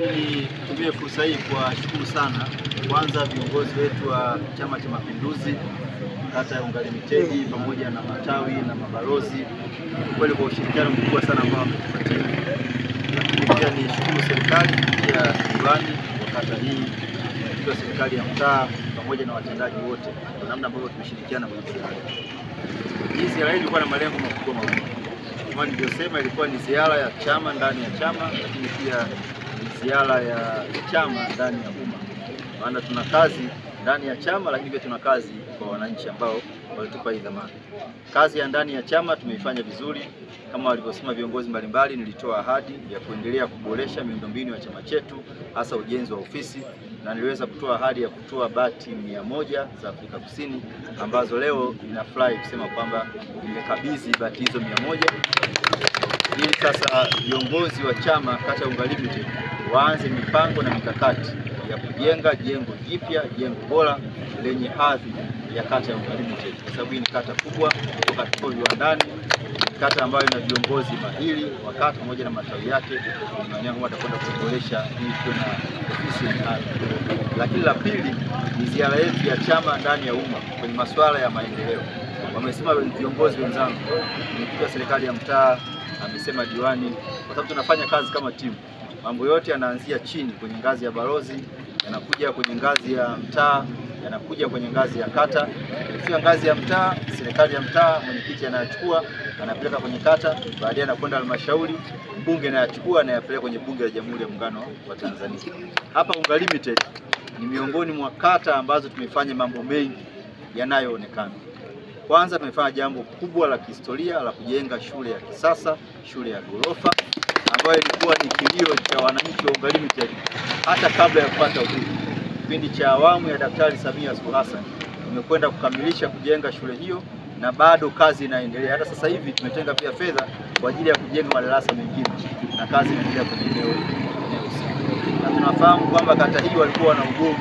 Mimi nitumie fursa hii kuwashukuru sana kwanza viongozi wetu wa Chama cha Mapinduzi kata ya Unga Limited pamoja na matawi na mabalozi kweli kwa ushirikiano mkubwa sana ambao wametupatia. Lakini pia nishukuru serikali ya diwani wa kata hii, kwa serikali ya mtaa pamoja na watendaji wote kwa namna ambavyo tumeshirikiana kwenye ziara. Hii ziara ilikuwa na malengo makubwa mawili. Kama nilivyosema, ilikuwa ni ziara ya chama ndani ya chama, lakini pia ni ziara ya chama ndani ya umma. Maana tuna kazi ndani ya chama, lakini pia tuna kazi kwa wananchi ambao walitupa hii dhamana. Kazi ya ndani ya chama tumeifanya vizuri, kama walivyosema viongozi mbalimbali. Nilitoa ahadi ya kuendelea kuboresha miundombinu ya chama chetu, hasa ujenzi wa ofisi, na niliweza kutoa ahadi ya kutoa bati 100 za Afrika Kusini ambazo leo ninafurahi kusema kwamba nimekabidhi bati hizo 100 ili sasa viongozi wa chama kata ya Unga Limited waanze mipango na mikakati ya kujenga jengo jipya, jengo bora lenye hadhi ya kata ya Unga Limited, kwa sababu hii ni kata kubwa kutoka tuko viwandani, kata ambayo ina viongozi mahiri wa kata pamoja na matawi yake. Tunaniambia watakwenda kuboresha hii kuna ofisi ya hadhi. Lakini la pili ni ziara yetu ya chama ndani ya umma kwenye masuala ya maendeleo. Wamesema viongozi wenzangu, mkuu wa serikali ya mtaa, amesema diwani, kwa sababu tunafanya kazi kama timu. Mambo yote yanaanzia chini kwenye ngazi ya balozi, yanakuja kwenye ngazi ya mtaa, yanakuja kwenye ngazi ya kata. Ikifika ngazi ya mtaa, serikali ya mtaa, mwenyekiti anayachukua anapeleka kwenye kata, baadaye anakwenda halmashauri, mbunge anayachukua na yapeleka kwenye bunge la Jamhuri ya Muungano wa Tanzania. Hapa Unga Limited ni miongoni mwa kata ambazo tumefanya mambo mengi yanayoonekana. Kwanza tumefanya jambo kubwa la kihistoria la kujenga shule ya kisasa, shule ya ghorofa ambayo ilikuwa ni kilio cha wananchi wa Unga Limited hata kabla ya kupata uhuru. Kipindi cha awamu ya Daktari Samia Suluhu Hassan tumekwenda kukamilisha kujenga shule hiyo na bado kazi inaendelea. Hata sasa hivi tumetenga pia fedha kwa ajili ya kujenga madarasa mengine na kazi inaendelea kwenye eneo husika. Na tunafahamu kwamba kata hii walikuwa na ugomvi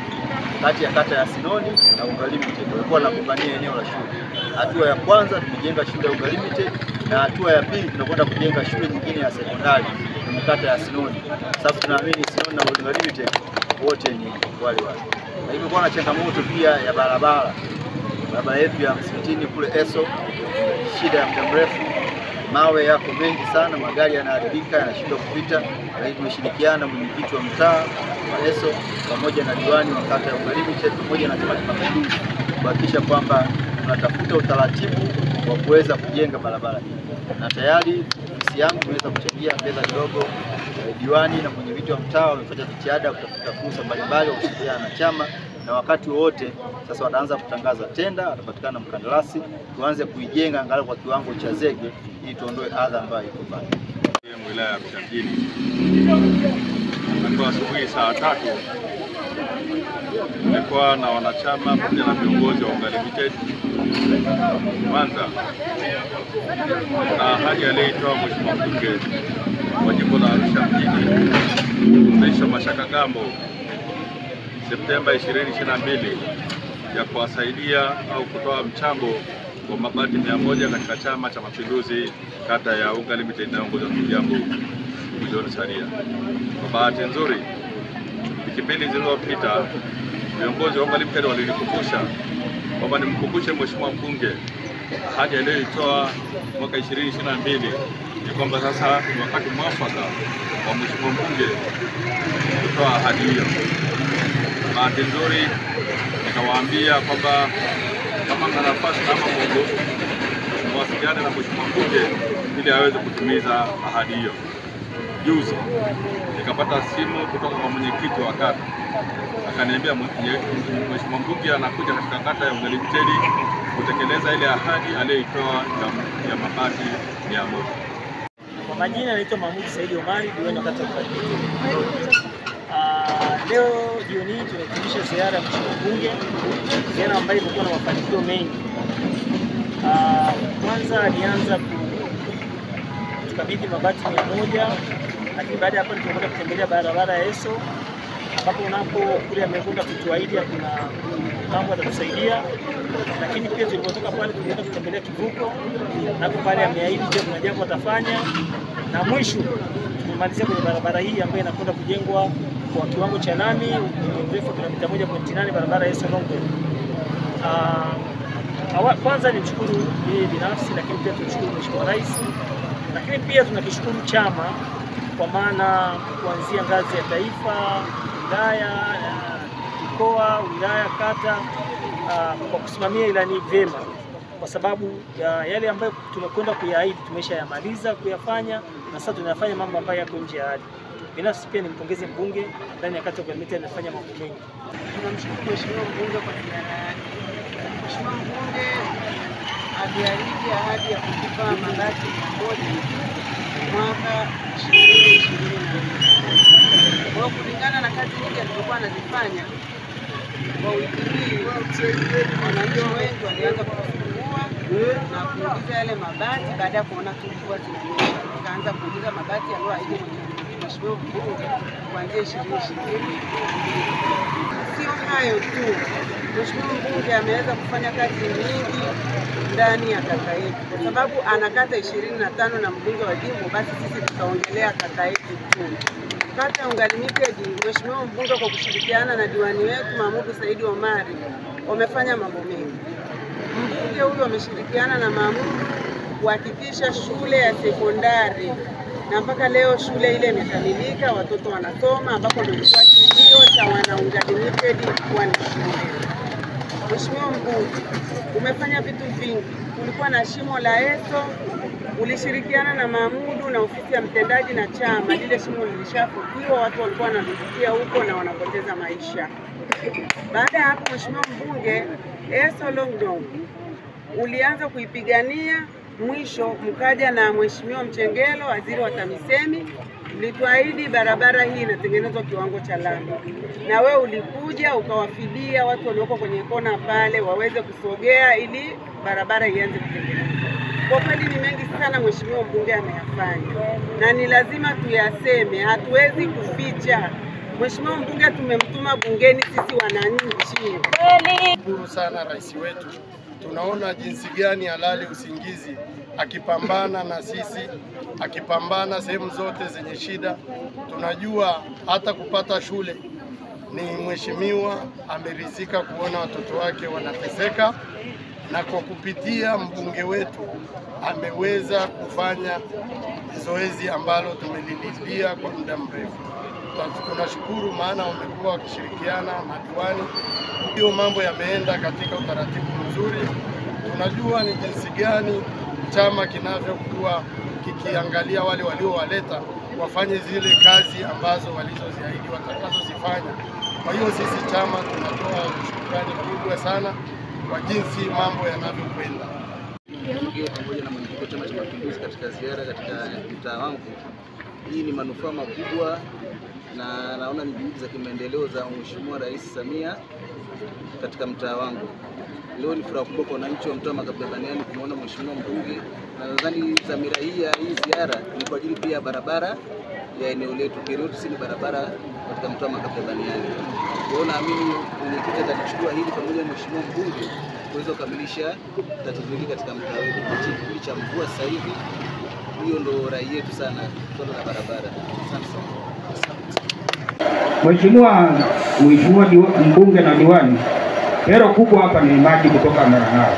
kati ya kata ya Sinoni na Unga Limited, walikuwa wanagombania eneo la shule. Hatua ya kwanza tumejenga shule ya Unga Limited na hatua ya pili tunakwenda kujenga shule nyingine ya sekondari kwenye kata ya Sinoni, sababu tunaamini Sinoni na Unga Limited wote ni wale wale. Na imekuwa na changamoto pia ya barabara yetu ya Msikitini kule Eso, shida ya muda mrefu, mawe yako mengi sana, magari yanaharibika, yanashindwa kupita. Lakini tumeshirikiana mwenyekiti wa mtaa wa Eso pamoja na diwani wa kata ya Unga Limited pamoja na Chama cha Mapinduzi kuhakikisha kwamba tunatafuta utaratibu wa kuweza kujenga barabara hii. Na tayari ofisi yangu imeweza kuchangia fedha kidogo. Diwani na mwenyekiti wa mtaa wamefanya jitihada kutafuta fursa mbalimbali kushirikiana na chama, na wakati wote sasa wataanza kutangaza tenda, atapatikana mkandarasi, tuanze kuijenga angalau kwa kiwango cha zege ili tuondoe adha ambayo iko pale. Wilaya ya Arusha mjini, kwa asubuhi saa 3 tulikuwa na wanachama pamoja na viongozi wa Unga Limited. Kwanza na ahadi aliyoitoa Mheshimiwa Mbunge wa jimbo la Arusha mjini Mrisho Mashaka Gambo Septemba 2022 ya kuwasaidia au kutoa mchango wa mabati 100 katika Chama cha Mapinduzi kata ya Unga Limited inayoongozwa na Jambo John Saria. Kwa bahati nzuri, wiki mbili zilizopita viongozi wa Unga Limited walinikumbusha kwamba nimkumbushe Mheshimiwa Mbunge ahadi aliyoitoa mwaka 2022 ni kwamba sasa ni wakati mwafaka wa Mheshimiwa Mbunge kutoa ahadi hiyo. Bahati nzuri nikawaambia kwamba kama na nafasi kama mwongozo mwasiliane na Mheshimiwa Mbunge ili aweze kutimiza ahadi hiyo. Juzi nikapata simu kutoka kwa mwenyekiti wa kata, akaniambia Mheshimiwa Mbunge anakuja katika kata ya Unga Limited kutekeleza ile ahadi aliyoitoa ya mabati 100. Kwa majina naitwa Mahmud Saidi Omari, diwani wa kata ya Unga Limited. Leo jioni hii tunahitimisha ziara ya Mheshimiwa Mbunge, ziara ambayo ilikuwa na mafanikio mengi. Kwanza alianza kutukabidhi mabati 100, lakini baada ya hapo tunakwenda kutembelea barabara ya Eso ambapo unapo kule amekwenda kutuahidi kuna mambo atatusaidia. Lakini pia tulipotoka pale tulienda kutembelea kivuko, na pale ameahidi pia kuna jambo atafanya. Na mwisho tumemalizia kwenye barabara hii ambayo inakwenda kujengwa kwa kiwango cha lami urefu kilomita 1.8 barabara ya Yeso Longway. Kwanza ni mshukuru yeye binafsi, lakini pia tumshukuru Mheshimiwa Rais, lakini pia tunakishukuru chama kwa maana kuanzia ngazi ya taifa, wilaya, mkoa, wilaya, kata kwa kusimamia ilani vyema, kwa sababu yale ambayo tumekwenda kuyaahidi tumeshayamaliza kuyafanya, na sasa tunayafanya mambo ambayo yako nje ya ahadi. Binafsi pia nimpongeze mbunge ndani ya kata ya Ugalimite, anafanya mambo mengi. Tunamshukuru Mheshimiwa mbunge kwa ziara yake. Mheshimiwa mbunge aliahidi ahadi ya kutupa mabati 100 mwaka 2024. Kwa kulingana na kazi nyingi alizokuwa anazifanya kwa wiki hii, wananchi wengi walianza kufungua na kuuliza yale mabati baada ya kuona tu mvua zinanyesha. Tukaanza kuuliza mabati aliyoahidi Mheshimiwa mbunge kuanzia 2020. Sio hayo tu, Mheshimiwa mbunge ameweza kufanya kazi nyingi ndani ya kata yetu, kwa sababu ana kata 25 na mbunge wa jimbo, basi sisi tutaongelea kata yetu tu. Kata ya Ugalimite, Mheshimiwa mbunge kwa kushirikiana na diwani wetu Mahmoud Saidi Omari wamefanya mambo mengi. Mbunge huyo ameshirikiana na Mahmoud kuhakikisha shule ya sekondari, na mpaka leo shule ile imekamilika, watoto wanasoma, ambapo ndio kilio cha wana Ugalimite kuwa ni shule. Mheshimiwa mbunge, umefanya vitu vingi. Kulikuwa na shimo la Yeso, ulishirikiana na Mahmoud na ofisi ya mtendaji na chama, lile shimo lilishafukiwa, watu walikuwa wanadukia huko na wanapoteza maisha. Baada ya hapo, Mheshimiwa mbunge, Yeso Longway ulianza kuipigania, mwisho mkaja na Mheshimiwa Mchengelo, waziri wa TAMISEMI, mlituahidi barabara hii inatengenezwa kiwango cha lami, na wewe ulikuja ukawafidia watu walioko kwenye kona pale waweze kusogea ili barabara ianze kutengenezwa. Kwa kweli ni mengi sana Mheshimiwa mbunge ameyafanya na ni lazima tuyaseme, hatuwezi kuficha. Mheshimiwa mbunge tumemtuma bungeni sisi wananchi. Shukuru sana rais wetu, tunaona jinsi gani halali usingizi akipambana na sisi, akipambana sehemu zote zenye shida. Tunajua hata kupata shule ni mheshimiwa ameridhika kuona watoto wake wanateseka, na kwa kupitia mbunge wetu ameweza kufanya zoezi ambalo tumelililia kwa muda mrefu. Tunashukuru maana wamekuwa wakishirikiana na diwani, hiyo mambo yameenda katika utaratibu mzuri. Tunajua ni jinsi gani chama kinavyokuwa kikiangalia wale waliowaleta wafanye zile kazi ambazo walizoziahidi watakazozifanya. Kwa hiyo sisi chama tunatoa shukrani kubwa sana kwa jinsi mambo yanavyokwenda. Pamoja na mwenyekiti wa Chama cha Mapinduzi katika ziara katika mtaa wangu, hii ni manufaa makubwa na naona ni juhudi za kimaendeleo za Mheshimiwa Rais Samia katika mtaa wangu. Leo ni furaha kubwa kwa wananchi wa mtaa wa Makapebaniani kumwona Mheshimiwa mbunge, na nadhani dhamira hii ya ziara ni kwa ajili pia barabara ya eneo letu. Kiroti ni barabara katika mtaa wa Makapebaniani. Kwa hiyo naamini mwenyekiti atachukua hili pamoja na Mheshimiwa mbunge kuweza kukamilisha tatizo hili katika mtaa wetu. Kipindi cha mvua sasa hivi, hiyo ndo rai yetu sana swala la barabara. Asante sana. Mheshimiwa mbunge na diwani, kero kubwa hapa ni maji kutoka Marangara.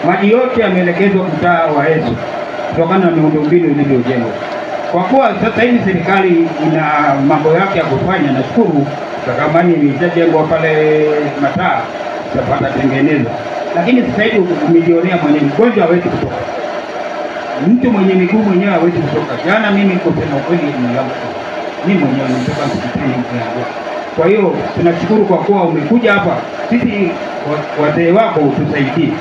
Maji yote yameelekezwa mtaa wa Yeso kutokana na miundombinu iliyojengwa. Kwa kuwa sasa hivi serikali ina mambo yake ya kufanya, nashukuru kamani imejengwa pale mataa tutapata tengeneza. Lakini sasa hivi umejionea mwenye mgonjwa hawezi kutoka. Mtu mwenye miguu mwenyewe hawezi kutoka. Jana mimi kusema kweli mimi mwenyewe nimetoka hospitali yangu. Kwa hiyo tunashukuru kwa kuwa umekuja hapa. Sisi wazee wako tusaidie.